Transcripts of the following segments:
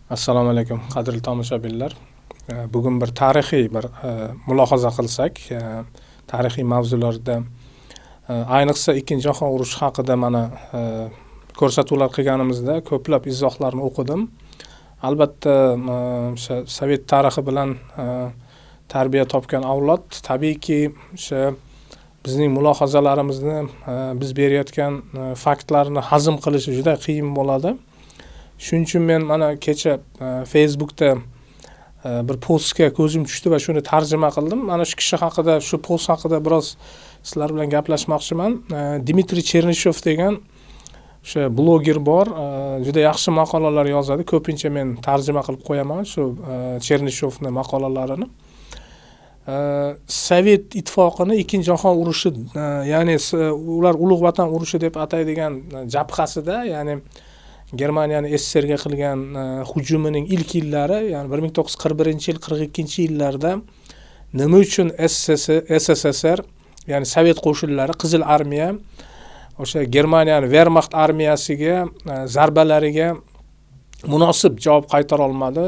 Assalomu alaykum, qadrli tomoshabinlar. Bugun bir tarixiy mulohaza qilsak, tarixiy mavzularda ayniqsa Ikkinchi jahon urushi haqida mana ko'rsatuvlar qilganimizda ko'plab izohlarni o'qidim. Albatta, Sovet tarixi bilan tarbiya topgan avlod tabiiyki o'sha bizning mulohazalarimizni, biz berayotgan faktlarni hazm qilishi juda qiyin bo'ladi. Shuning uchun men mana kecha Facebookda bir postga ko'zim tushdi va shuni tarjima qildim. Mana shu kishi haqida, shu post haqida biroz sizlar bilan gaplashmoqchiman. Dmitriy Chernyshov degan o'sha bloger bor, juda yaxshi maqolalar yozadi. Ko'pincha men tarjima qilib qo'yaman shu Chernyshovning maqolalarini. Sovet ittifoqini Ikkinchi jahon urushi, ya'ni ular Ulug' Vatan urushi deb ataydigan jabhasida, ya'ni Germaniyani SSRga qilgan hujumining ilk yillari, ya'ni 1941-yil, 42-yillarda nima uchun SSSR, ya'ni Sovet qo'shinlari, Qizil armiya o'sha Germaniyani Wehrmacht armiyasiga zarbalariga munosib javob qaytara olmadi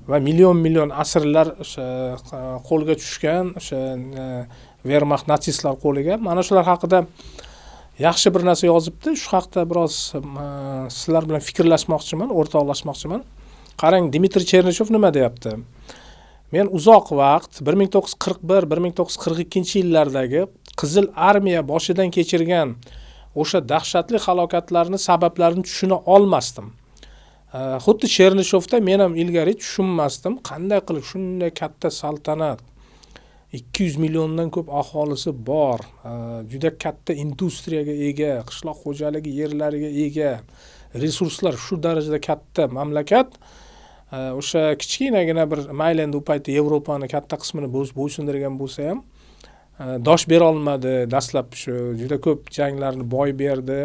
va million asirlar o'sha qo'lga tushgan, o'sha Wehrmacht natsistlar qo'liga. Mana shular haqida yaxshi bir narsa yozibdi. Shu haqda biroz sizlar bilan fikrlashmoqchiman, o'rtoqlashmoqchiman. Qarang, Dmitriy Chernyshov nima deyapti? Men uzoq vaqt 1941-1942-yillardagi Qizil armiya boshidan kechirgan o'sha dahshatli halokatlarning sabablarini tushuna olmasdim. Xuddi Chernyshovda men ham ilgari tushunmasdim, qanday qilib shunday katta saltanat, 200 milliondan ko'p aholisi bor, juda katta industriyaga ega, qishloq xo'jaligi yerlariga ega, resurslar shu darajada katta mamlakat o'sha kichkinagina bir mayli u paytda Yevropani katta qismini bo'ysundirgan bo'lsa ham dosh bera olmadi. Dastlab shu juda ko'p janglarni boy berdi.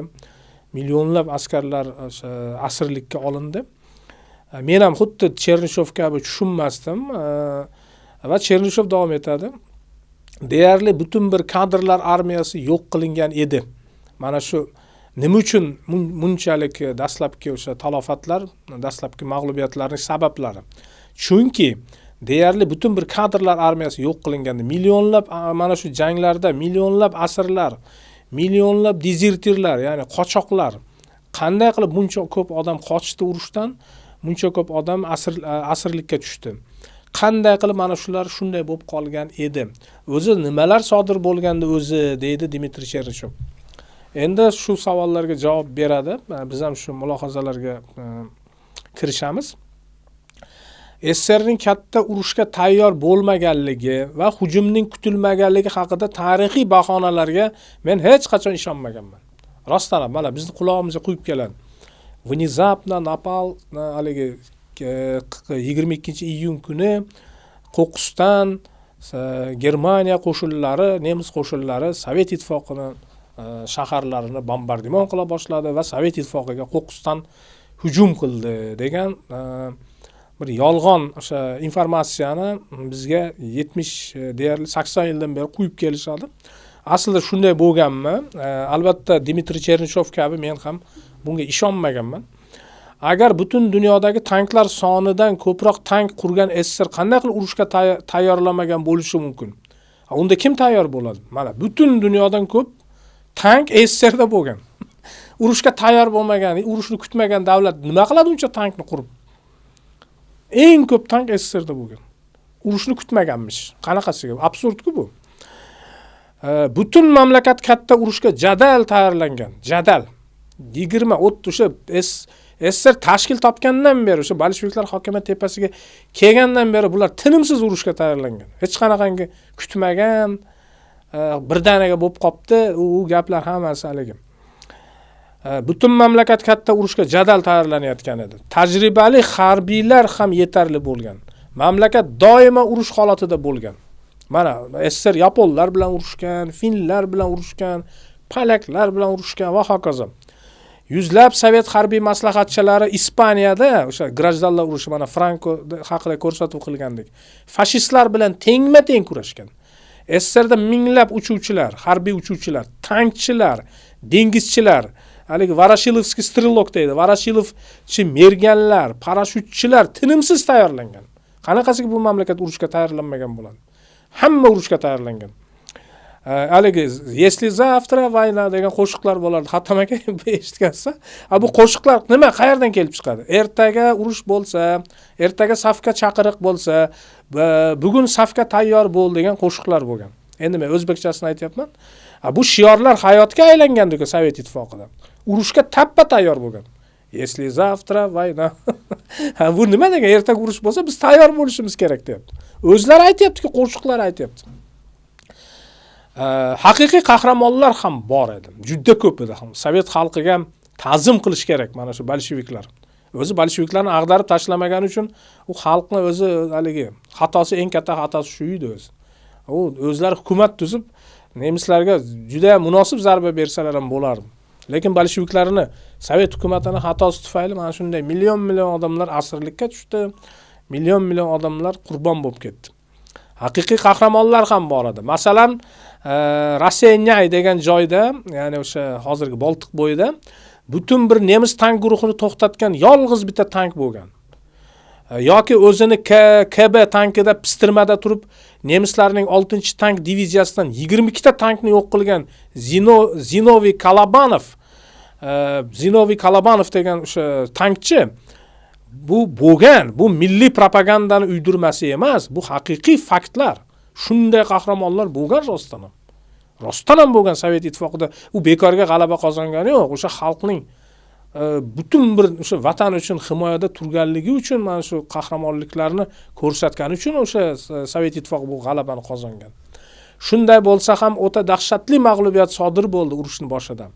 Millionlab askarlar o'sha asirlikka olindi. Men ham xuddi Chernyshev kabi tushunmasdim. Va Chernyshev davom etadi. Deyarli butun bir kadrlar armiyasi yo'q qilingan edi. Mana shu nima uchun bunchalik dastlabki o'sha talofatlar, dastlabki mag'lubiyatlarning sabablari. Chunki deyarli butun bir kadrlar armiyasi yo'q qilingandi. Millionlab mana shu janglarda millionlab asirlar, millionlab dezertirlar, ya'ni qochoqlar qanday qilib buncha ko'p odam qochdi urushdan, buncha ko'p odam asirlikka tushdi. Qanday qilib mana shular shunday bo'lib qolgan edi? O'zi nimalar sodir bo'lgandi o'zi, deydi Dmitriy Chernyshov. Endi shu savollarga javob beradi. Biz ham shu mulohazalarga kirishamiz. SSRning katta urushga tayyor bo'lmaganligi va hujumning kutilmaganligi haqida tarixiy bahonalarga men hech qachon ishonmaganman. Rostdan ham mana bizni qulog'imizga quyib keladi. Внезапно напал haligi 22-iyun kuni Qo'qqisdan Germaniya qo'shinlari, nemis qo'shinlari Sovet ittifoqini shaharlarini bombardimon qila boshladi va Sovet ittifoqiga Qo'qqisdan hujum qildi degan bir yolg'on o'sha informatsiyani bizga 70 deyarli 80 yildan beri quyib kelishadi. Aslida shunday bo'lganmi? Albatta Dmitriy Chernyshov kabi men ham bunga ishonmaganman. Agar butun dunyodagi tanklar sonidan ko'proq tank qurgan SSR qanday qilib urushga tayyorlamagan bo'lishi mumkin? Unda kim tayyor bo'ladi? Mana butun dunyodan ko'p tank SSRda bo'lgan. Urushga tayyor bo'lmagan, urushni kutmagan davlat nima qiladi uncha tankni qurib? Eng ko'p tank SSRda bo'lgan. Urushni kutmaganmish. Qanaqasiga? Absurdku bu. Butun mamlakat katta urushga jadal tayyorlangan. Jadal. 20-30 o'sha SSR tashkil topgandan beri, o'sha bolsheviklar hokimiyat tepasiga kelgandan beri bular tinimsiz urushga tayyorlangan. Hech qanaqangi kutmagan, birdaniga bo'lib qopti, u gaplar hammasi haligi. Butun mamlakat katta urushga jadal tayyorlanayotgan edi. Tajribali harbiylar ham yetarli bo'lgan. Mamlakat doimo urush holatida bo'lgan. Mana SSR yaponlar bilan urushgan, finlar bilan urushgan, polaklar bilan urushgan va hokazo. Yuzlab Sovet harbiy maslahatchilari Ispaniyada o'sha grajdanlar urushi, mana Franco haqida ko'rsatuv qilgandik, fashistlar bilan tengma-teng kurashgan. SSRda minglab uchuvchilar, harbiy uchuvchilar, tankchilar, dengizchilar haligi Varashilovskiy strelok deydi. Varashilovchi merganlar, parashyutchilar tinimsiz tayyorlangan. Qanaqasiga bu mamlakat urushga tayyorlanmagan bo'ladi? Hamma urushga tayyorlangan. Haligi "Если завтра война" degan qo'shiqlar bo'lardi. Hattam aka eshitgansiz. Bu qo'shiqlar nima, qayerdan kelib chiqadi? Ertaga urush bo'lsa, ertaga safga chaqiriq bo'lsa, bugun safga tayyor bo'l degan qo'shiqlar bo'lgan. Endi men o'zbekchasini aytyapman. Bu shiorlar hayotga aylangan-ku Sovet ittifoqida. Urushga tappa tayyor bo'lgan. "Если завтра война" bu nima degan? Ertaga urush bo'lsa, biz tayyor bo'lishimiz kerak deyapti. O'zlari aytayapti-ku, qo'shiqlar aytayapti. Haqiqiy qahramonlar ham bor edi. Juda ko'p edi ham. Sovet xalqiga ta'zim qilish kerak mana shu bolsheviklar. O'zi bolsheviklarni ag'darib tashlamagani uchun u xalqni o'zi haligi xatosi, eng katta xatosi shu edi o'zi. U o'zlari hukumat tuzib nemislarga juda munosib zarba bersalar ham bo'lardi. Lekin bolsheviklarni, Sovet hukumatining xatosi tufayli mana shunday million odamlar asirlikka tushdi. Million odamlar qurbon bo'lib ketdi. Haqiqiy qahramonlar ham bor edi. Masalan, Rasenyay degan joyda, ya'ni o'sha hozirgi Boltiq bo'yida butun bir nemis tank guruhini to'xtatgan yolg'iz bitta tank bo'lgan. Yoki o'zini KB tankida pistirmada turib nemislarning 6-tank diviziyasidan 22 ta tankni yo'q qilgan Zinoviy Kalabanov degan o'sha tankchi bu bo'lgan. Bu milliy propagandani uydirmasi emas, bu haqiqiy faktlar. Shunday qahramonlar bo'lgan rostdan ham. Rostdan ham bo'lgan Sovet ittifoqida. U bekorga g'alaba qozongani yo'q. O'sha xalqning butun bir o'sha vatan uchun himoyada turganligi uchun mana shu qahramonliklarni ko'rsatgani uchun o'sha Sovet ittifoqi bu g'alabani qozongan. Shunday bo'lsa ham o'ta dahshatli mag'lubiyat sodir bo'ldi urushning boshida.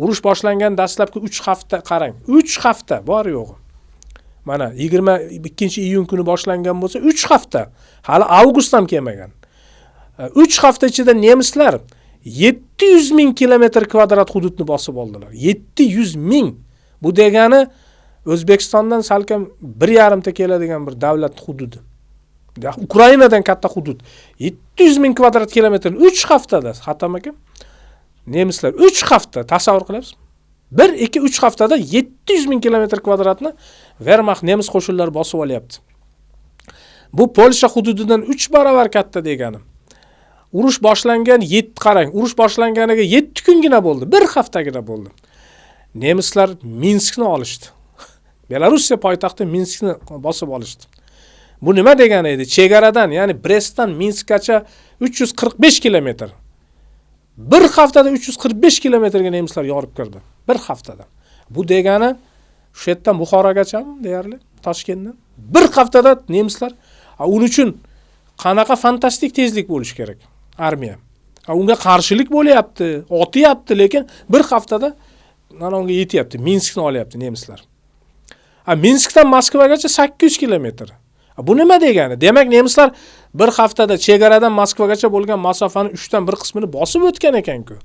Urush boshlangan dastlabki 3 hafta qarang. 3 hafta bor yo'g'i. Mana 22-iyun kuni boshlangan bo'lsa 3 hafta. Hali avgust ham kelmagan. 3 hafta ichida nemislar 700 ming kilometr kvadrat hududni bosib oldilar. 700 ming. Bu degani O'zbekistondan salkam 1,5 ta keladigan bir davlat hududi. Ukrainadan katta hudud. 700 ming kvadrat kilometr 3 haftada, Hattam aka. Nemislar 3 hafta tasavvur qilyapsiz? 1-2-3 haftada 700 ming kilometr kvadratni Wehrmacht nemis qo'shinlari bosib olyapti. Bu Polsha hududidan 3 barobar katta degani. Urush boshlangan 7 qarang, urush boshlanganiga 7 kungina bo'ldi, 1 haftagina bo'ldi. Nemislar Minskni olishdi. Belorussiya poytaxti Minskni bosib olishdi. Bu nima degani edi? Chegaradan, ya'ni Brestdan Minskgacha 345 kilometr. 1 haftada 345 kilometrga nemislar yorib kirdi. 1 haftada. Bu degani shu yerdan Buxorogacha deyarli, Toshkentdan 1 haftada nemislar. Uning uchun qanaqa fantastik tezlik bo'lish kerak armiya. Unga qarshilik bo'lyapti, otyapti, lekin 1 haftada mana unga yetyapti. Minskni olyapti nemislar. Minskdan Moskvagacha 800 kilometr. Bu nima degani? Demak, nemislar 1 haftada chegaradan Moskvagacha bo'lgan masofani 3dan 1 qismini bosib o'tgan ekan-ku.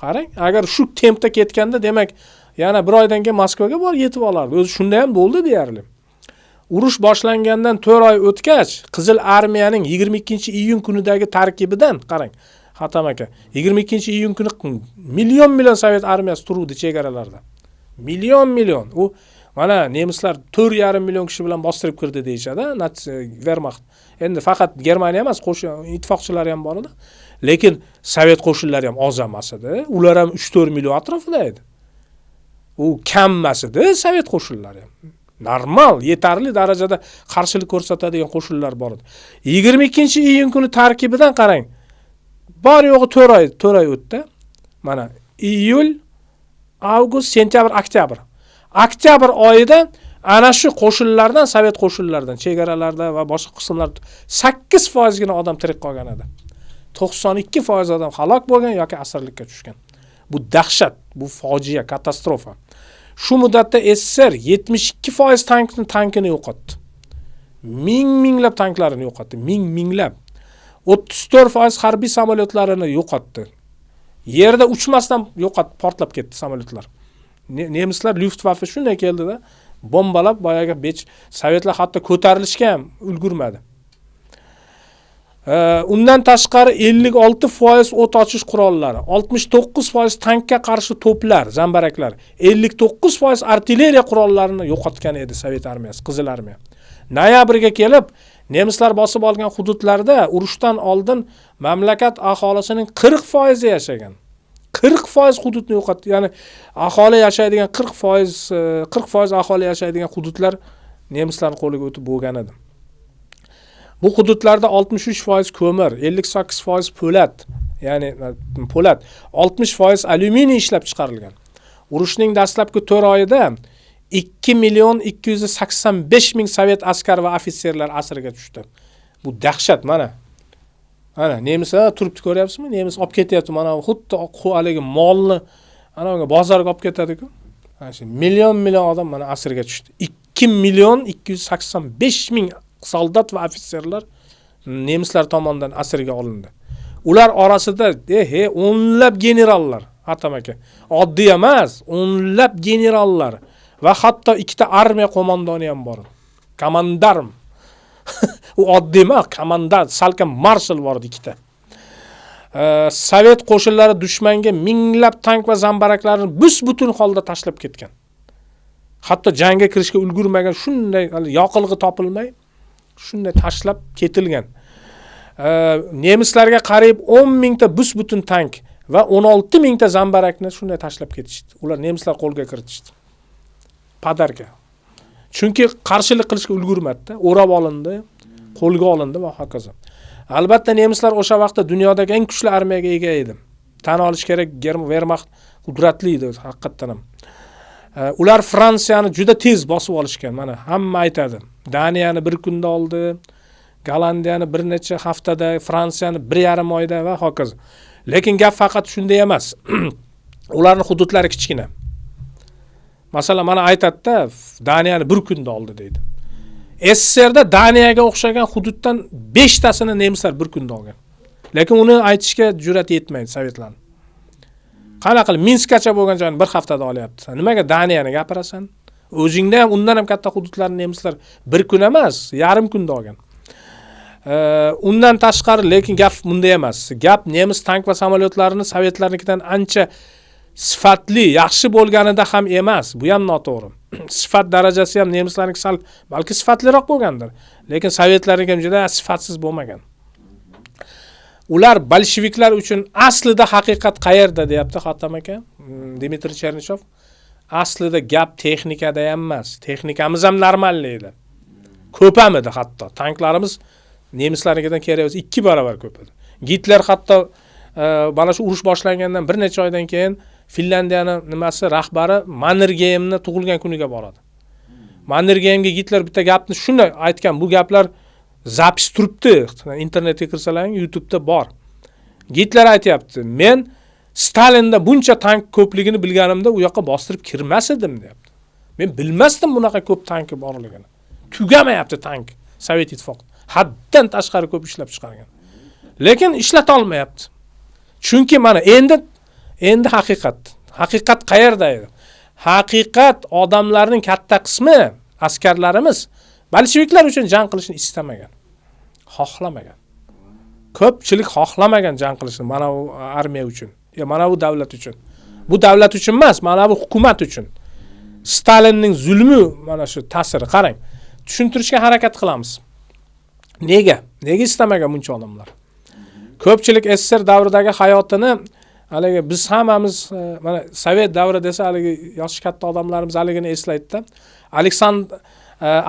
Qarang, agar shu tempda ketganda, demak, yana 1 oydan keyin Moskvaga borib yetib olardi. O'zi shunday ham bo'ldi deyarli. Urush boshlangandan 4 oy o'tgach, Qizil armiyaning 22-iyun kunidagi tarkibidan qarang, Hattam aka, 22-iyun kuni million Sovet armiyasi turuvdi chegaralarda. Million. U mana nemislar 4,5 million kishi bilan bostirib kirdi deyshadi, Wehrmacht. Endi faqat Germaniya emas, ittifoqchilari ham bor edi. Lekin Sovet qo'shinlari ham oz emas edi. Ular ham 3-4 million atrofida edi. U kam emas edi Sovet qo'shinlari ham. Normal, yetarli darajada qarshilik ko'rsatadigan qo'shinlar bor edi. 22-iyun kuni tarkibidan qarang. Bor yo'g'i 4 oy o'tdi. Mana iyul, avgust, sentyabr, oktyabr. Oktyabr oyida ana shu qo'shinlardan, Sovet qo'shinlaridan, chegaralarda va boshqa qismlarda 8% gina odam tirik qolgan edi. 92% odam halok bo'lgan yoki asirlikka tushgan. Bu dahshat, bu fojia, katastrofa. Shu muddatda SSR 72% tankini yo'qotdi. Minglab tanklarini yo'qotdi, minglab. 34% harbiy samolyotlarini yo'qotdi. Yerda uchmasdan yo'qotib, portlab ketdi samolyotlar. Nemislar Luftwaffe shunday keldida, bombalab boyaga Sovetlar hatto ko'tarilishga ham ulgurmadi. Undan tashqari 56% o't ochish qurollari, 69% tankka qarshi to'plar, zambaraklar, 59% artilleriya qurollarini yo'qotgan edi Sovet armiyasi, Qizil armiya. Noyabrga kelib, nemislar bosib olgan hududlarda urushdan oldin mamlakat aholisining 40% yashagan. 40% hududni yo'qotdi. Ya'ni aholi yashaydigan 40% aholi yashaydigan hududlar nemislar qo'liga o'tib bo'lgan edi. Bu hududlarda 63% ko'mir, 58% po'lat, ya'ni po'lat, 60% alyuminiy ishlab chiqarilgan. Urushning dastlabki 4 oyida 2.285.000 sovet askar va ofitserlar asirga tushdi. Bu dahshat mana. Mana nemislar turibdi, ko'ryapsizmi? Nemis olib ketyapti mana xuddi haligi molni ana bozorga olib ketadi-ku. Mana shu million odam mana asirga tushdi. 2.285.000 soldat va ofitserlar nemislar tomonidan asirga olindi. Ular orasida o'nlab generallar, Atam aka. Oddiy emas, o'nlab generallar va hatto ikkita armiya qo'mondoni ham bor. Komandarm. U oddiy emas, komandant, salkam marshal bor ikkita. Sovet qo'shinlari dushmanga minglab tank va zambaraklarni bus-butun holda tashlab ketgan. Hatto jangga kirishga ulgurmagan shunday yoqilg'i topilmay shunday tashlab ketilgan. Nemislarga qariyb 10 mingta bus-butun tank va 16 mingta zambarakni shunday tashlab ketishdi. Ular nemislar qo'lga kiritishdi. Padarka. Chunki qarshilik qilishga ulgurmadi, o'rab olindi, qo'lga olindi va hokazo. Albatta nemislar o'sha vaqtda dunyodagi eng kuchli armiyaga ega edi. Tan olish kerak, Wehrmacht qudratli edi haqiqatan ham. Ular Fransiyani juda tez bosib olishgan, mana hamma aytadi. Daniyani bir kunda oldi, Gollandiyani bir necha haftada, Fransiyani 1,5 oyda va hokazo. Lekin gap faqat shunda emas. Ularning hududlari kichkina. Masalan, mana aytadi-da, Daniyani bir kunda oldi deydi. SSRda Daniyaga o'xshagan hududdan 5 tasini nemislar bir kunda olgan. Lekin uni aytishga jur'at yetmaydi sovetlarning. Qanaqa qilib Minskgacha bo'lgan joyni bir haftada olyapti. Nimaga Daniyani gapirasan? O'zingda ham undan ham katta hududlarni nemislar bir kun emas, yarim kunda olgan. Undan tashqari lekin gap bunda emas. Gap nemis tank va samolyotlarini sovetlarnikidan ancha sifatli, yaxshi bo'lganida ham emas. Bu ham noto'g'ri. Sifat darajasi ham nemislarniki sal balki sifatliroq bo'lgandir, lekin sovetlarniki ham juda sifatsiz bo'lmagan. Ular bolsheviklar uchun aslida haqiqat qayerda deyapti Xotam aka, Dmitriy Chernyshov. Aslida gap texnikada ham emas. Texnikamiz ham normal edi. Ko'pamidi hatto. Tanklarimiz nemislarnikidan kerak 2 barobar ko'p edi. Gitler hatto mana shu urush boshlangandan bir necha oydan keyin Finlandiyani rahbari Mannerheimni tug'ilgan kuniga boradi. Mannerheimga Gitler bitta gapni shunday aytgan, bu gaplar zapis turibdi. Internetga kirsalaring, YouTube'da bor. Gitler aytayapti, men Stalinda buncha tank ko'pligini bilganimda u yoqqa bostirib kirmas edim, deyapti. Men bilmasdim bunaqa ko'p tanki borligini. Tugamayapti tank Sovet ittifoqi. Haddan tashqari ko'p ishlab chiqargan. Lekin ishlata olmayapti. Chunki mana endi haqiqat qayerda edi? Haqiqat odamlarning katta qismi, askarlarimiz bolsheviklar uchun jang qilishni istamagan, xohlamagan. Ko'pchilik xohlamagan jang qilishni mana bu armiya uchun, mana bu davlat uchun. Bu davlat uchun emas, mana bu hukumat uchun. Stalinning zulmi mana shu ta'siri qarang. Tushuntirishga harakat qilamiz. Nega istamagan buncha odamlar? Ko'pchilik SSR davridagi hayotini haligi biz hammamiz mana Sovet davri desa haligi yoshi katta odamlarimiz haligini eslaydi-da.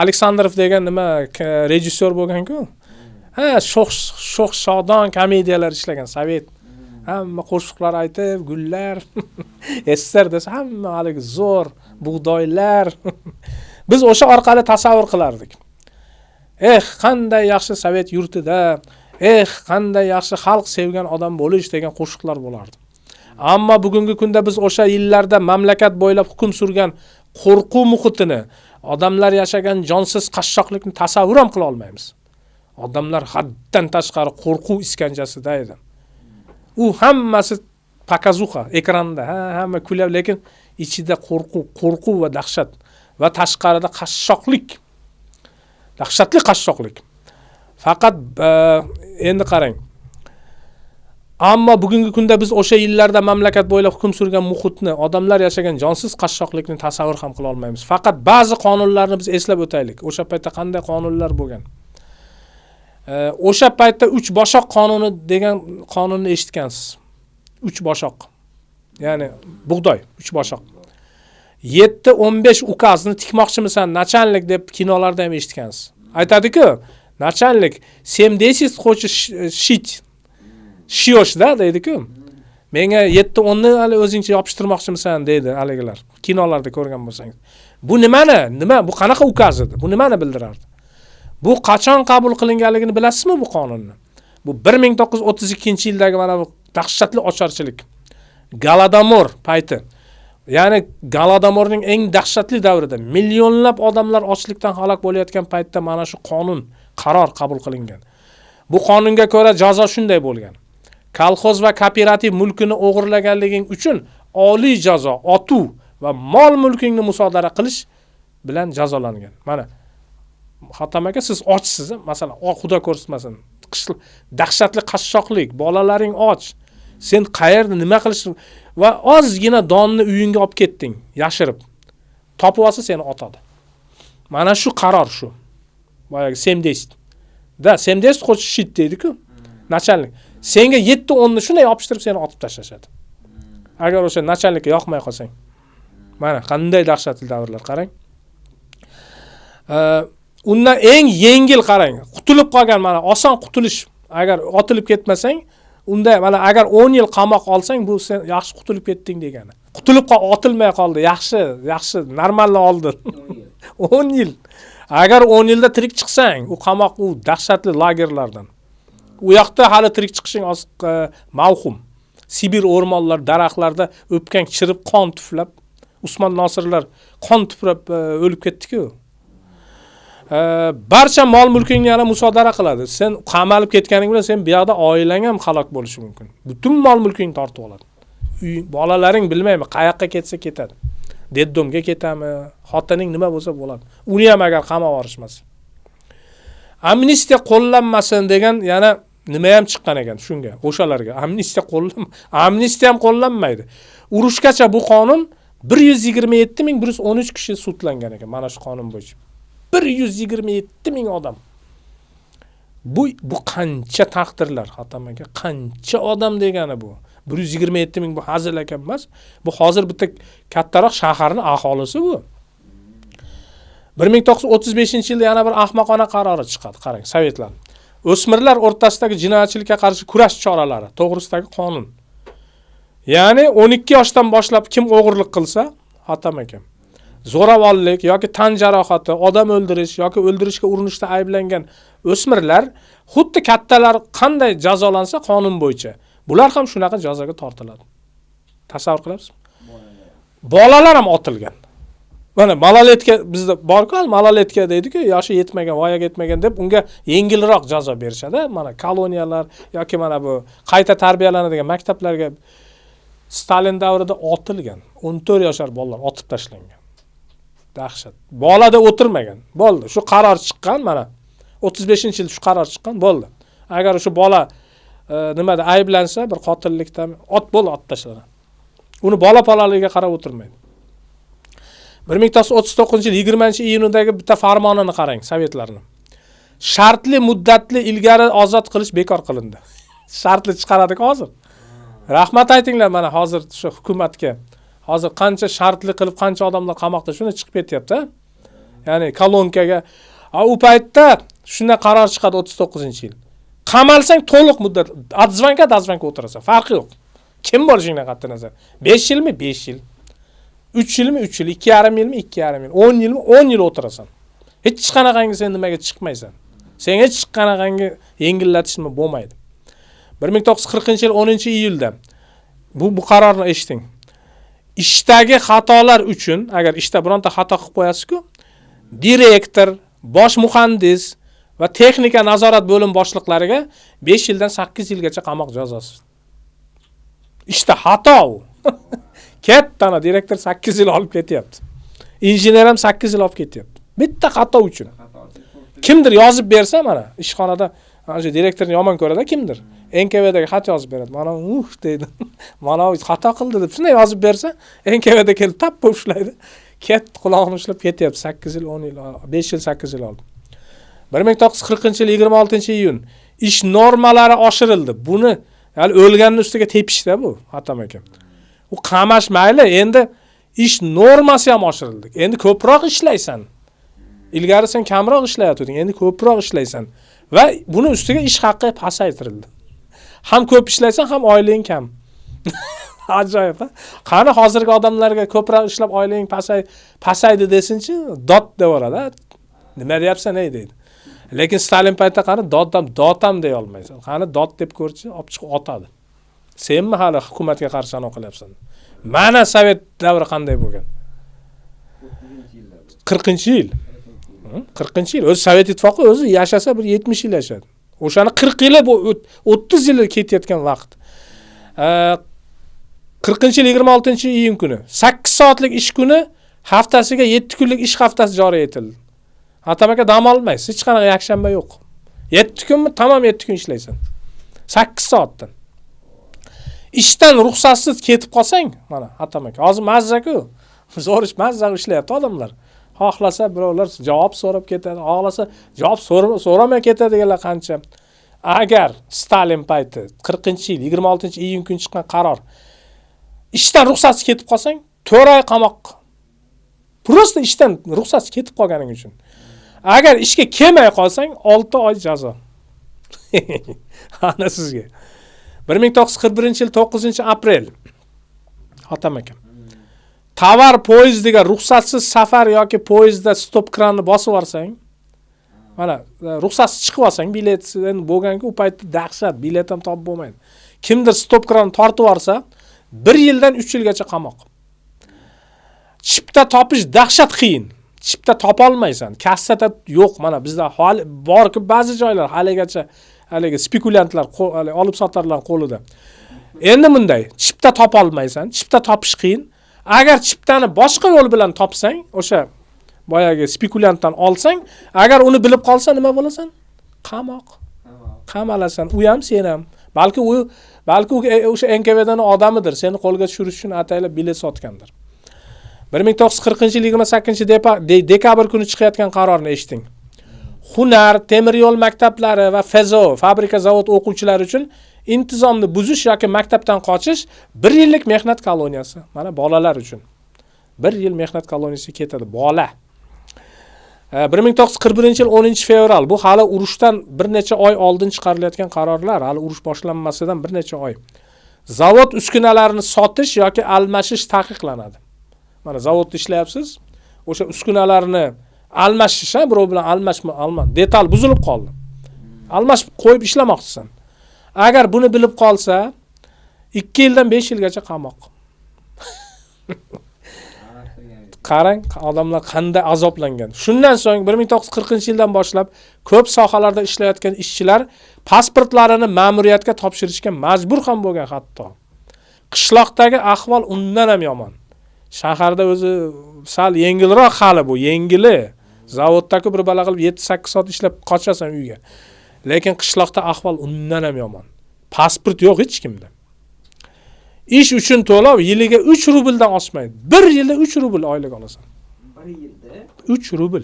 Aleksandrov degan nima rejissyor bo'lgan-ku. Sho'x shodon komediyalar ishlagan Sovet. Hamma qo'shiqlar aytib, gullar. SSR desa hamma haligi zo'r, bug'doylar. Biz o'sha orqali tasavvur qilardik. Qanday yaxshi Sovet yurtida, qanday yaxshi xalq sevgan odam bo'lish degan qo'shiqlar bo'lardi. Ammo bugungi kunda biz o'sha yillarda mamlakat bo'ylab hukm surgan qo'rquv muhitini, odamlar yashagan jonsiz qashshoqlikni tasavvur ham qila olmaymiz. Odamlar haddan tashqari qo'rquv iskanjasida edi. U hammasi pakazuxa ekranda, hamma kulyapti, lekin ichida qo'rquv va dahshat va tashqarida qashshoqlik. Dahshatli qashshoqlik. Faqat endi qarang. Ammo bugungi kunda biz o'sha yillarda mamlakat bo'ylab hukm surgan muhitni, odamlar yashagan jonsiz qashshoqlikni tasavvur ham qila olmaymiz. Faqat ba'zi qonunlarni biz eslab o'taylik. O'sha paytda qanday qonunlar bo'lgan? O'sha paytda 3 boshoq qonuni degan qonunni eshitgansiz. 3 boshoq. Ya'ni bug'doy 3 boshoq. 7-15 ukazni tikmoqchimisan, nachalnik deb kinolarda ham eshitgansiz. Aytadi-ku, nachalnik, 70 qo'chi shit. Shiyoshda deydi-ku. Menga 7-10 ni hali o'zingcha yopishtirmoqchimisan deydi haligilar. Kinolarda ko'rgan bo'lsangiz. Bu nimani? Nima? Bu qanaqa ukaz edi? Bu nimani bildirardi? Bu qachon qabul qilinganligini bilasizmi bu qonunni? Bu 1932-yildagi mana bu dahshatli ocharchilik. Galadomor payti. Ya'ni Galadomorning eng dahshatli davrida millionlab odamlar ochlikdan halok bo'layotgan paytda mana shu qonun, qaror qabul qilingan. Bu qonunga ko'ra jazo shunday bo'lgan. Kolxoz va kooperativ mulkini o'g'irlaganliging uchun oliy jazo, otuv va mol mulkingni musodara qilish bilan jazolangan. Mana Hatam aka, siz ochsiz, masalan, xudo ko'rsatmasin, dahshatli qashshoqlik, bolalaring och. Sen qayerda nima qilish va ozgina donni uyingga olib ketding, yashirib. Topib olsa seni otadi. Mana shu qaror shu. Boyagi 70. Da 70 qo'sh shit deydi-ku. Nachalnik. Senga 7-10 ni shunday yopishtirib seni otib tashlashadi. Agar o'sha nachalnikka yoqmay qolsang. Mana qanday dahshatli davrlar qarang. Undan eng yengil qarang. Qutulib qolgan mana oson qutulish. Agar otilib ketmasang, unda mana agar 10 yil qamoq olsang, bu sen yaxshi qutulib ketding degani. Qutulib otilmay qoldi. Yaxshi, normalni oldin. 10 yil. Agar 10 yilda tirik chiqsang, u qamoq, u dahshatli lagerlardan. U yoqda hali tirik chiqishing mavhum. Sibir o'rmonlar, daraxtlarda o'pkan chirib qon tuflab, Usmon Nosirlar qon tuflab o'lib ketdi-ku. Barcha mol mulkingni yana musodara qiladi. Sen qamalib ketganing bilan sen bu yoqda oilang ham halok bo'lishi mumkin. Butun mol mulkingni tortib oladi. Bolalaring bilmaymi, qayoqqa ketsa ketadi. Deddomga ketami, xotining nima bo'lsa bo'ladi. Uni ham agar qamab yorishmasa. Amnistiya qo'llanmasin degan yana nima ham chiqqan ekan shunga, o'shalarga. Amnistiya ham qo'llanmaydi. Urushgacha bu qonun 127.113 kishi sudlangan ekan mana shu qonun bo'yicha. 127.000 odam. Bu qancha taqdirlar, Hatamaga qancha odam degani bu. 127.000 bu hazil ekan emas. Bu hozir bitta kattaroq shaharning aholisi bu. 1935-yilda yana bir ahmoqona qarori chiqadi, qarang, sovetlar. O'smirlar o'rtasidagi jinoyatchilikka qarshi kurash choralari to'g'risidagi qonun. Ya'ni 12 yoshdan boshlab kim o'g'irlik qilsa, Hatam aka, zo'ravonlik yoki tan jarohati, odam o'ldirish yoki o'ldirishga urinishda ayblangan o'smirlar xuddi kattalar qanday jazolansa qonun bo'yicha, bular ham shunaqa jazoga tortiladi. Tasavvur qilasizmi? Bolalar ham otilgan. Mana maloletka bizda bor-ku, maloletka deydi-ku, yoshi yetmagan, voyaga yetmagan deb unga yengilroq jazo berishadi. Mana koloniyalar yoki mana bu qayta tarbiyalanadigan maktablarga Stalin davrida otilgan. 14 yoshar bolalar otib tashlangan. Dahshat. Bolada o'tirmagan. Bo'ldi. Shu qaror chiqqan mana 35-yil shu qaror chiqqan, bo'ldi. Agar shu bola nimada ayblansa, bir qotillikda ot tashlanadi. Uni bola polaligiga qarab o'tirmaydi. 1939-yil 20-iyundagi bitta farmonini qarang, sovetlarning. Shartli muddatli ilgari ozod qilish bekor qilindi. Shartli chiqaradi hozir. Rahmat aytinglar mana hozir shu hukumatga. Hozir qancha shartli qilib qancha odamlar qamoqda shuni chiqib ketyapti. Ya'ni kolonkaga. U paytda shunday qaror chiqadi 39-yil. Qamalsang to'liq muddat dazvanka o'tirasan. Farqi yo'q. Kim bo'lishingdan qat'iy nazar. 5 yilmi? 5 yil. 3 yilmi? 3 yil, 2,5 yilmi? 2,5 yil, 10 yilmi? 10 yil o'tirasan. Hech qanaqangi sen nimaga chiqmaysan. Sen hech qanaqangi yengillatishmi bo'lmaydi. 1940-yil 10-iyulda bu qarorni eshiting. Ishdagi xatolar uchun, agar ishda bironta xato qilib qo'yasiz-ku, direktor, bosh muhandis va texnika nazorat bo'lim boshliqlariga 5 yildan 8 yilgacha qamoq jazosi. Ishda xato u. Kattana direktor 8 yil olib ketyapti. Injener ham 8 yil olib ketyapti. Bitta xato uchun. Kimdir yozib bersa mana ishxonada Ana shu direktorni yomon ko'radi kimdir. NKVdagi xat yozib beradi. Mana deydi. Mana xato qildi deb shunday yozib bersa, NKVda kelib tap ushlaydi. Ketdi quloqni ushlab ketyapti 8 yil, 10 yil, 5 yil, 8 yil oldi. 1940-yil 26-iyun ish normalari oshirildi. Buni hali o'lganning ustiga tepishda bu, Hatam aka. U qamash mayli, endi ish normasi ham oshirildi. Endi ko'proq ishlaysan. Ilgari sen kamroq ishlayotding, endi ko'proq ishlaysan va buni ustiga ish haqi pasaytirildi. Ham ko'p ishlaysan, ham oyling kam. Ajoyib. Qani hozirgi odamlarga ko'proq ishlab oyling pasaydi desinchi, dot devoradi. Nima deyapsan ey deydi. Lekin Stalin paytida qani dotam deya olmaysan. Qani dot deb ko'rchi, olib chiqib otadi. Senmi hali hukumatga qarshi aniq qilyapsan? Mana Sovet davri qanday bo'lgan? 40-yil. 40-yil. O'zi Sovet ittifoqi o'zi yashasa bir 70 yil yashadi. O'shani 40 yili 30 yil ketayotgan vaqt. 40-yil 26-iyun kuni 8 soatlik ish kuni haftasiga 7 kunlik ish haftasi joriy etildi. Hatam aka dam olmaysiz, hech qanaqa yakshanba yo'q. 7 kunmi? Tamom 7 kun ishlaysan. 8 soatdan. Ishdan ruxsatsiz ketib qolsang, mana Hatam aka, hozir mazza-ku. Zo'r ish mazza ishlayapti odamlar. Xohlasa birovlar javob so'rab ketadi, xohlasa javob so'ramay ketadiganlar qancha. Agar Stalin payti 40-yil 26-iyun kuni chiqqan qaror ishdan ruxsatsiz ketib qolsang, 4 oy qamoq. Prosta ishdan ruxsatsiz ketib qolganing uchun. Agar ishga kelmay qolsang, 6 oy jazo. Ana sizga. 1941-yil 9-aprel. Hatam aka. Tovar poyezdiga ruxsatsiz safar yoki poyezdda stop kranni bosib yuborsang, mana ruxsatsiz chiqib olsang, biletdan bo'lganki, u paytda dahshat, bilet ham topib bo'lmaydi. Kimdir stop kranni tortib yuborsa, 1 yildan 3 yilgacha qamoq. Chipta topish dahshat qiyin. Chipta topa olmaysan. Kassada yo'q, mana bizda hali bor-ku ba'zi joylar haligacha spekulyantlar olib sotarlar qo'lida. Endi bunday, chipta topa olmaysan, chipta topish qiyin. Agar chiptani boshqa yo'l bilan topsang, o'sha boyagi spekulyantdan olsang, agar uni bilib qolsa nima bo'lasan? Qamoq. Qamalasan, u ham sen ham. Balki u o'sha NKVdan odamidir, seni qo'lga tushirish uchun ataylab bilet sotgandir. 1940-yil 28-dekabr kuni chiqayotgan qarorni eshiting. Hunar, temir yo'l maktablari va FEZO, fabrika zavod o'quvchilari uchun intizomni buzish yoki maktabdan qochish 1 yillik mehnat koloniyasi. Mana bolalar uchun 1 yil mehnat koloniyasiga ketadi bola. 1941-yil 10-fevral, bu hali urushdan bir necha oy oldin chiqarilayotgan qarorlar, hali urush boshlanmasidan bir necha oy. Zavod uskunalarini sotish yoki almashish taqiqlanadi. Mana zavodda ishlayapsiz, o'sha uskunalarni almashish, birov bilan alma, detal buzilib qoldi. Almashib qo'yib ishlamoqchisan. Agar buni bilib qolsa, 2 yildan 5 yilgacha qamoq. Qarang, odamlar qanday azoblangan. Shundan so'ng 1940-yildan boshlab ko'p sohalarda ishlayotgan ishchilar pasportlarini ma'muriyatga topshirishga majbur ham bo'lgan hatto. Qishloqdagi ahvol undan ham yomon. Shaharda o'zi sal yengilroq hali bu, yengili. Zavoddaku bir bala qilib 7-8 soat ishlab qochasan uyga. Lekin qishloqda ahvol undan ham yomon. Pasport yo'q hech kimda. Ish uchun to'lov yiliga 3 rubldan oshmaydi. 1 yilda 3 rubl oylik olasan. 1 yilda 3 rubl.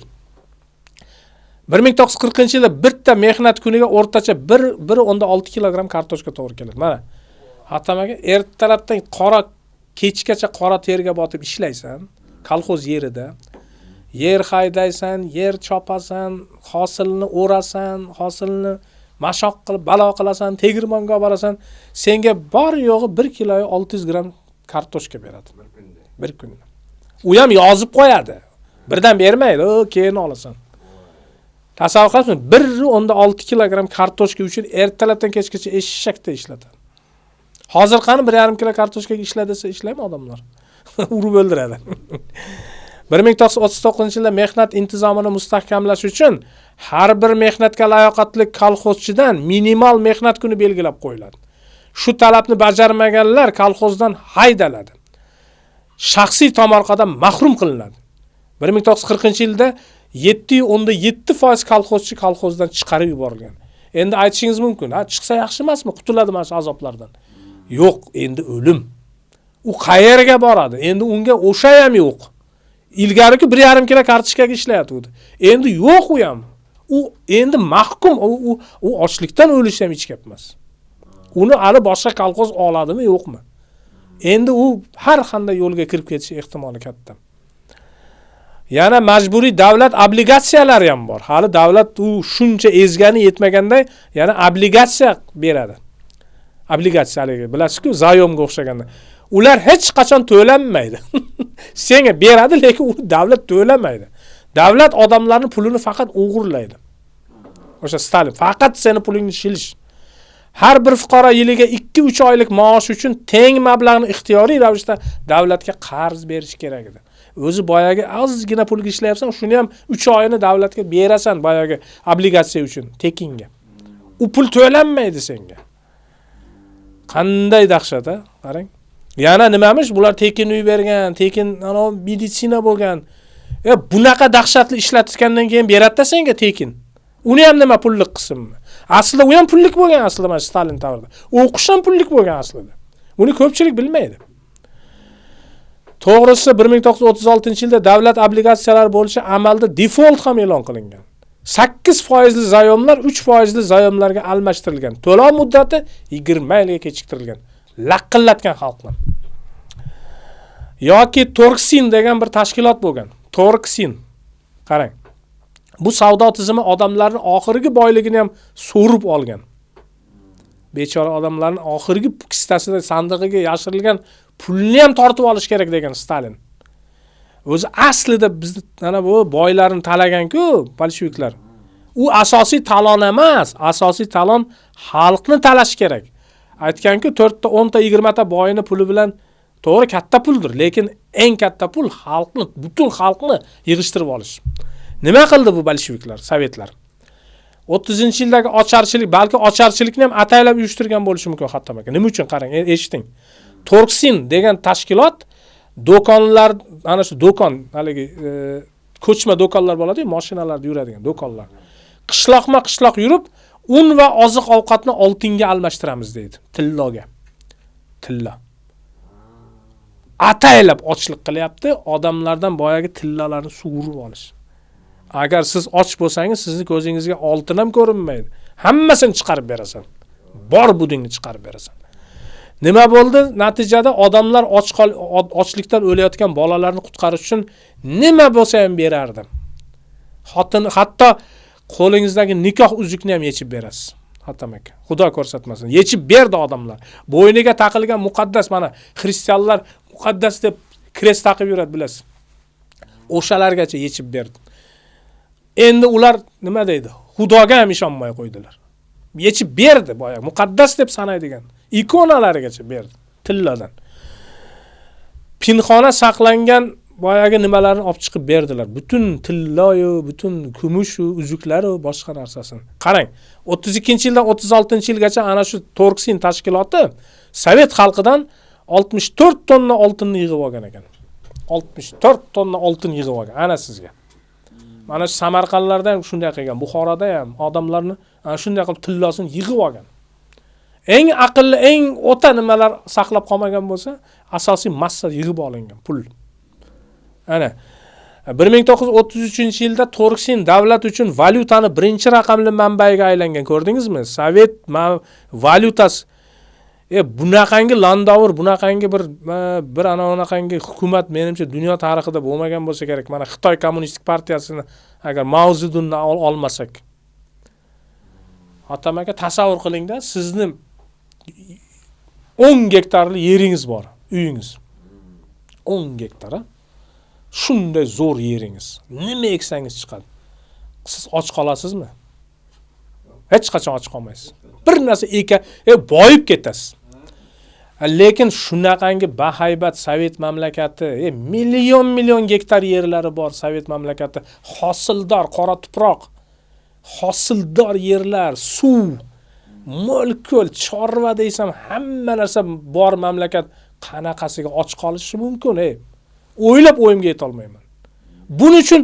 1940-yilda bitta mehnat kuniga o'rtacha 1.6 kilogram kartoshka to'g'ri keladi. Mana. Hatamaga ertalabdan kechgacha qora terga botib ishlaysan, kolxoz yerida. Yer haydaysan, yer chopasan, hosilni o'rasan, hosilni mashoq qilib balo qilasan, tegirmonga olib borasan. Senga bor yo'g'i 1 kiloga 600 gram kartoshka beradi bir kunda. U ham yozib qo'yadi. Birdan bermaydi, keyin olasan. Tasavvur qilasizmi? 1.6 kilogram kartoshka uchun ertalabdan kechgacha eshakda ishlatadi. Hozir qani 1.5 kilo kartoshkaga ishla desa ishlaymi odamlar? Urib o'ldiradi. 1939-yilda mehnat intizomini mustahkamlash uchun har bir mehnatga layoqatli kolxozchidan minimal mehnat kuni belgilab qo'yiladi. Shu talabni bajarmaganlar kolxozdan haydaladi. Shaxsiy tomorqadan mahrum qilinadi. 1940-yilda 7.7% kolxozchi kolxozdan chiqarib yuborilgan. Endi aytishingiz mumkin, ha chiqsa yaxshi emasmi, qutuladi mana shu azoblardan. Yo'q, endi o'lim. U qayerga boradi? Endi unga o'sha ham yo'q. Ilgariki 1,5 kilo kartochkaga ishlayotdi. Endi yo'q u ham. U endi mahkum, u ochlikdan o'lishi ham hech gap emas. Uni hali boshqa kolxoz oladimi, yo'qmi? Endi u har qanday yo'lga kirib ketish ehtimoli katta. Yana majburiy davlat obligatsiyalari ham bor. Hali davlat u shuncha ezgani yetmaganday yana obligatsiya beradi. Obligatsiyaligi bilasizku, zayomga o'xshaganda. Ular hech qachon to'lanmaydi. Senga beradi, lekin u davlat to'lamaydi. Davlat odamlarning pulini faqat o'g'irlaydi. O'sha Stalin faqat seni pulingni shilish. Har bir fuqaro yiliga 2-3 oylik maosh uchun teng mablag'ni ixtiyoriy ravishda davlatga qarz berish kerak edi. O'zi boyagi ozgina pulga ishlayapsan, shuni ham 3 oyini davlatga berasan boyagi obligatsiya uchun tekinga. U pul to'lanmaydi senga. Qanday dahshat, ha? Qarang. Yana nimamish? Bular tekin uy bergan, tekin meditsina bo'lgan. Bunaqa dahshatli ishlatgandan keyin beradi senga tekin. Uni ham nima pullik qismmi? Aslida u ham pullik bo'lgan aslida mana Stalin davrida. O'qish ham pullik bo'lgan aslida. Uni ko'pchilik bilmaydi. To'g'risi 1936-yilda davlat obligatsiyalari bo'lishi amalda default ham e'lon qilingan. 8% zayomlar 3% zayomlarga almashtirilgan. To'lov muddati 20 yilga kechiktirilgan. Laqillatgan xalqni. Yoki Torksin degan bir tashkilot bo'lgan. Torksin. Qarang. Bu savdo tizimi odamlarning oxirgi boyligini ham so'rib olgan. Bechora odamlarning oxirgi kistasida sandig'iga yashirilgan pulni ham tortib olish kerak degan Stalin. O'zi aslida biz mana bu boylarni talagan-ku, bolsheviklar. U asosiy talon emas, asosiy talon xalqni talash kerak. Aytganku 4 ta, 10 ta, 20 ta boyini puli bilan to'g'ri katta puldir, lekin eng katta pul xalqni, butun xalqni yig'ishtirib olish. Nima qildi bu bolsheviklar, sovetlar? 30-yildagi ocharchilik, balki ocharchilikni ham ataylab uyushtirgan bo'lishi mumkin hatto. Nima uchun qarang, eshiting. Torksin degan tashkilot do'konlar, ana shu do'kon, haligi ko'chma do'konlar bo'ladi-ku, mashinalarda yuradigan do'konlar. Qishloq yurib, un va oziq-ovqatni oltinga almashtiramiz deydi, tilloga. Tilla. Ataylab ochlik qilyapti, odamlardan boyagi tillalarni sug'urib olish. Agar siz och bo'lsangiz, sizning ko'zingizga oltin ham ko'rinmaydi. Hammasini chiqarib berasan. Bor budingni chiqarib berasan. Nima bo'ldi? Natijada odamlar ochlikdan o'layotgan bolalarni qutqarish uchun nima bo'lsa ham berardim. Hatto qo'lingizdagi nikoh uzukni ham yechib berasiz. Hattomak. Xudo ko'rsatmasin. Yechib berdi odamlar. Bo'yniga taqilgan muqaddas, mana xristianlar muqaddas deb krest taqib yuradi, bilasiz. O'shalargacha yechib berdi. Endi ular nima deydi? Xudoga ham ishonmay qo'ydilar. Yechib berdi boya, muqaddas deb sanaydigan ikonalarigacha berdi, tilladan. Pinxona saqlangan boyagi nimalarni olib chiqib berdilar. Butun tillayu, butun kumush, uzuklar va boshqa narsasini. Qarang, 32-yildan 36-yilgacha ana shu Torksin tashkiloti sovet xalqidan 64 tonna oltinni yig'ib olgan ekan. 64 tonna oltin yig'ib olgan. Ana sizga. Mana shu Samarqandlarda ham shunday qilgan, Buxoroda ham odamlarni ana shunday qilib tillasini yig'ib olgan. Eng aqlli, eng o'ta nimalar saqlab qolmagan bo'lsa, asosiy massa yig'ib olingan pul. Ana 1933-yilda Torksin davlat uchun valyutani birinchi raqamli manbaiga aylangan, ko'rdingizmi? Sovet valyutasi. Bunaqangi landovur, bunaqangi bir anaqangi hukumat menimcha dunyo tarixida bo'lmagan bo'lsa kerak. Mana Xitoy kommunistik partiyasini agar Mao Zedunni olmasak. Hattomaga tasavvur qiling-da, sizni 10 gektarli yeringiz bor, uyingiz. 10 gektar. Shunday zo'r yeringiz. Nima eksangiz chiqadi. Siz och qolasizmi? Hech qachon och qolmaysiz. Bir narsa boyib ketasiz. Lekin shunaqangi bahaybat Sovet mamlakati, million gektar yerlari bor Sovet mamlakati, hosildor qora tuproq, hosildor yerlar, suv, mo'l-ko'l, chorva deysam, hamma narsa bor mamlakat qanaqasiga och qolishi mumkin, O'ylab o'yimga yeta olmayman. Buning uchun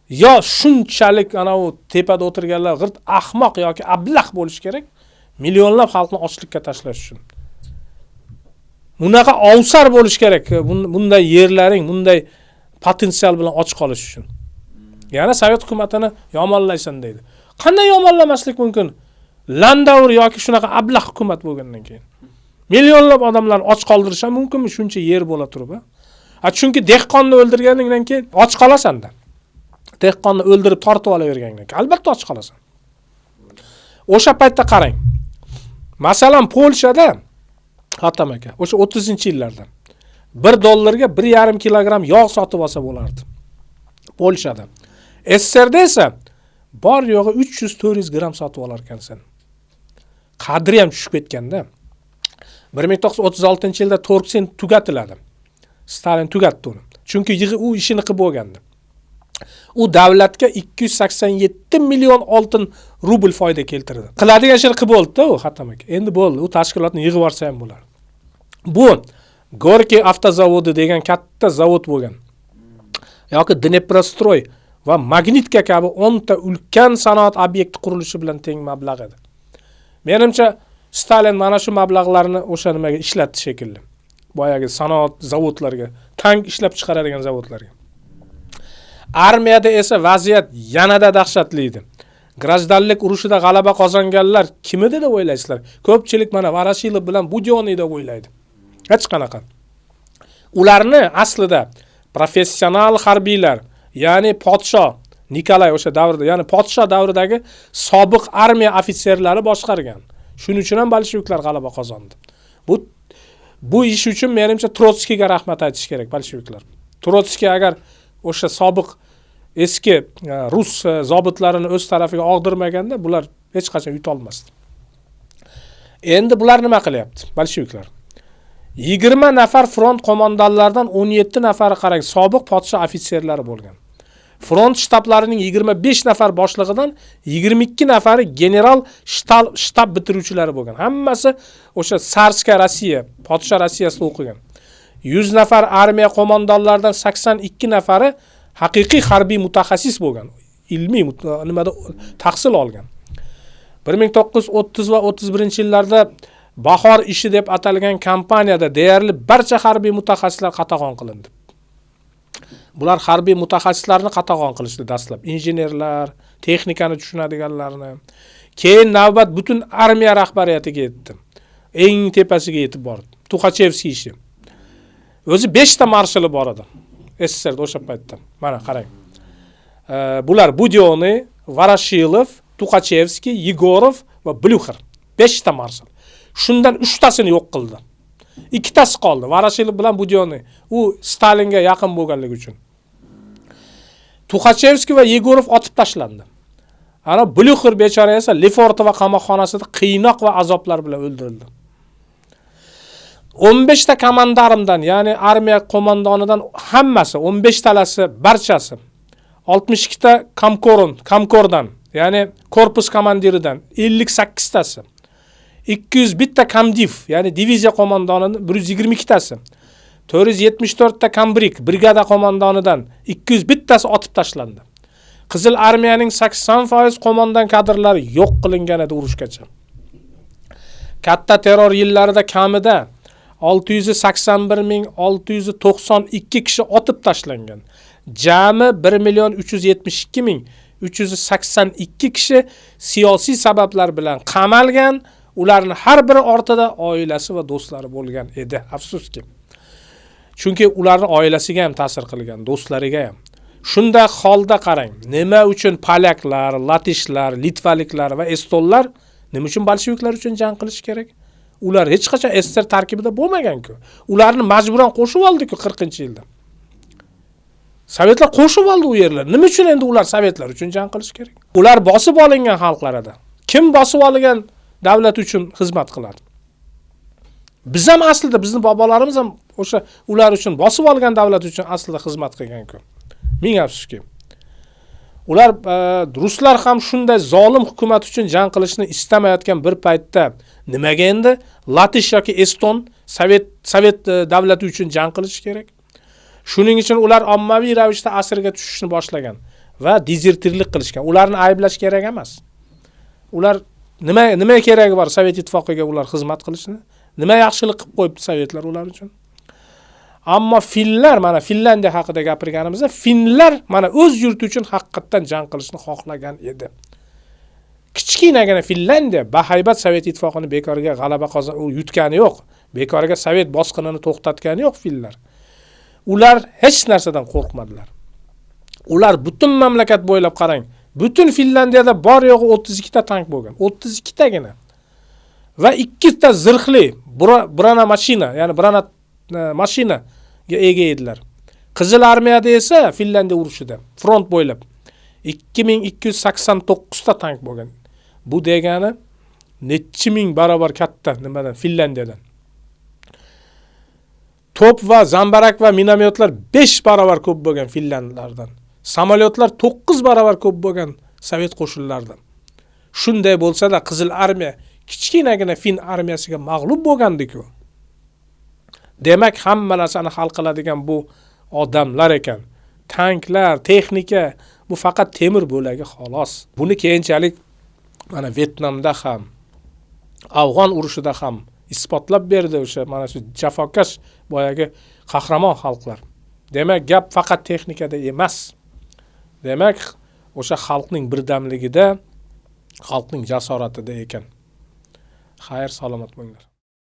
yo shunchalik ana u tepada o'tirganlar g'irt ahmoq yoki ablah bo'lish kerak, millionlab xalqni ochlikka tashlash uchun. Bunaqa ovsar bo'lish kerak, bunday yerlaring, bunday potensial bilan och qolish uchun. Yana Sovet hukumatini yomonlaysan deydi. Qanday yomonlamaslik mumkin? Landauer yoki shunaqa ablah hukumat bo'lgandan keyin. Millionlab odamlarni och qoldirish ham mumkinmi shuncha yer bo'la turib? Chunki dehqonni o'ldirganingdan keyin och qolasan-da. Dehqonni o'ldirib tortib olaverganingdan keyin albatta och qolasan. O'sha paytda qarang. Masalan, Polshada Hatam aka, o'sha 30-yillarda $1 1,5 kilogramm yog' sotib olsa bo'lardi. Polshada. SSRda esa bor yo'g'i 300-400 gram sotib olar ekansan. Qadri ham tushib ketganda. 1936-yilda Torksen tugatiladi. Stalin tugatdi uni. Chunki u ishini qilib bo'lgandi. U davlatga 287 million oltin rubl foyda keltirdi. Qiladigan ishini qilib bo'ldi-da u Hatam aka. Endi bo'ldi, u tashkilotni yig'ib olsa ham bo'lar. Bu Gorkiy avtozavodi degan katta zavod bo'lgan. Yoki Dneprostroy va Magnitka kabi 10 ta ulkan sanoat obyekti qurilishi bilan teng mablag' edi. Menimcha Stalin mana shu mablag'larni o'sha nimaga ishlatdi shekilli. Boyagi sanoat zavodlariga, tank ishlab chiqaradigan zavodlarga. Armiyada esa vaziyat yanada dahshatli edi. Grajdanlik urushida g'alaba qozonganlar kim edi deb o'ylaysizlar? Ko'pchilik mana Varashilov bilan Budyonniy deb o'ylaydi. Hech qanaqa. Ularni aslida professional harbiylar, ya'ni podsho Nikolay o'sha davrda, ya'ni podsho davridagi sobiq armiya ofitserlari boshqargan. Shuning uchun ham bolsheviklar g'alaba qozondi. Bu ish uchun menimcha Trotskiyga rahmat aytish kerak bolsheviklar. Trotskiy agar o'sha sobiq eski rus zobitlarini o'z tarafiga og'dirmaganda bular hech qachon yuta olmasdi. Endi bular nima qilyapti bolsheviklar? 20 nafar front qo'mondonlaridan 17 nafari qarang sobiq podsho ofitserlari bo'lgan. Front shtablarining 25 nafar boshlig'idan 22 nafari general shtab bitiruvchilari bo'lgan. Hammasi o'sha Sarska Rossiya, podsho Rossiyasida o'qigan. 100 nafar armiya qo'mondonlaridan 82 nafari haqiqiy harbiy mutaxassis bo'lgan. Ilmiy nimada tahsil olgan. 1930 va 31-yillarda Bahor ishi deb atalgan kampaniyada deyarli barcha harbiy mutaxassislar qatag'on qilindi. Bular harbiy mutaxassislarni qatag'on qilishdi dastlab. Injenerlar, texnikani tushunadiganlarni. Keyin navbat butun armiya rahbariyatiga yetdi. Eng tepasiga yetib bordi. Tuxachevskiy ishi. O'zi 5 ta marshali bor edi. SSRda o'sha paytda. Mana qarang. Bular Budyonniy, Varashilov, Tuxachevskiy, Yegorov va Blyuxer. 5 ta marshal. Shundan 3 tasini yo'q qildi. 2 tasi qoldi. Varashilov bilan Budyonniy. U Stalinga yaqin bo'lganligi uchun. Tuxachevskiy va Yegorov otib tashlandi. Ana Blyuxer bechora esa Lefortovo qamoqxonasida qiynoq va azoblar bilan o'ldirildi. 15 ta komandarimdan, ya'ni armiya qo'mondonidan hammasi, 15 talasi, barchasi, 62 ta komkordan, ya'ni korpus komandiridan 58 tasi, 201 ta komdiv, ya'ni diviziya qo'mondonidan 122 tasi, 474 ta kombrik, brigada qo'mondonidan 201 tasi otib tashlandi. Qizil armiyaning 80% qo'mondon kadrlari yo'q qilingan edi urushgacha. Katta terror yillarida kamida 681.692 kishi otib tashlangan. Jami 1.372.382 kishi siyosiy sabablar bilan qamalgan. Ularning har biri ortida oilasi va do'stlari bo'lgan edi, afsuski. Chunki ularning oilasiga ham ta'sir qilgan, do'stlariga ham. Shunda holda qarang, nima uchun polyaklar, latishlar, litvaliklar va estonlar nima uchun bolsheviklar uchun jang qilish kerak? Ular hech qachon SSR tarkibida bo'lmagan-ku. Ularni majburan qo'shib oldi-ku 40-yilda. Sovetlar qo'shib oldi u yerlar. Nima uchun endi ular sovetlar uchun jang qilish kerak? Ular bosib olingan xalqlar edi. Kim bosib olgan davlat uchun xizmat qiladi? Biz ham aslida bizning bobolarimiz ham o'sha ular uchun bosib olgan davlat uchun aslida xizmat qilgan-ku. Ming afsuski. Ular ruslar ham shunday zolim hukumat uchun jang qilishni istamayotgan bir paytda nimaga endi Latish yoki Eston sovet davlati uchun jang qilish kerak? Shuning uchun ular ommaviy ravishda asirga tushishni boshlagan va dezertirlik qilishgan. Ularni ayblash kerak emas. Ular nima keragi bor Sovet ittifoqiga ular xizmat qilishni? Nima yaxshilik qilib qo'yibdi sovetlar ular uchun? Ammo finlar, mana Finlandiya haqida gapirganimizda, finlar mana o'z yurti uchun haqiqatan jang qilishni xohlagan edi. Kichkinagina Finlandiya bahaybat Sovet ittifoqini bekorga g'alaba yutgani yo'q. Bekorga Sovet bosqinini to'xtatgani yo'q finlar. Ular hech narsadan qo'rqmadilar. Ular butun mamlakat bo'ylab qarang. Butun Finlandiyada bor yo'g'i 32 ta tank bo'lgan. 32 tagina. Va 2 ta zirhli brana mashina, ya'ni brana mashinaga ega edilar. Qizil armiyada esa Finlandiya urushida front bo'ylab 2289 ta tank bo'lgan. Bu degani necha ming barobar katta nimadan Finlandiyadan. Top va zambarak va minomyotlar 5 barobar ko'p bo'lgan finlandlardan. Samolyotlar 9 barobar ko'p bo'lgan Sovet qo'shinlaridan. Shunday bo'lsa-da Qizil armiya kichkinagina fin armiyasiga mag'lub bo'lgandik-ku. Demak, hamma narsani hal qiladigan bu odamlar ekan. Tanklar, texnika, bu faqat temir bo'lagi xolos. Buni keyinchalik mana Vyetnamda ham, Afg'on urushida ham isbotlab berdi o'sha mana shu jafokash boyagi qahramon xalqlar. Demak, gap faqat texnikada emas. Demak, o'sha xalqning birdamligida, xalqning jasoratida ekan. Xayr, salomat bo'linglar.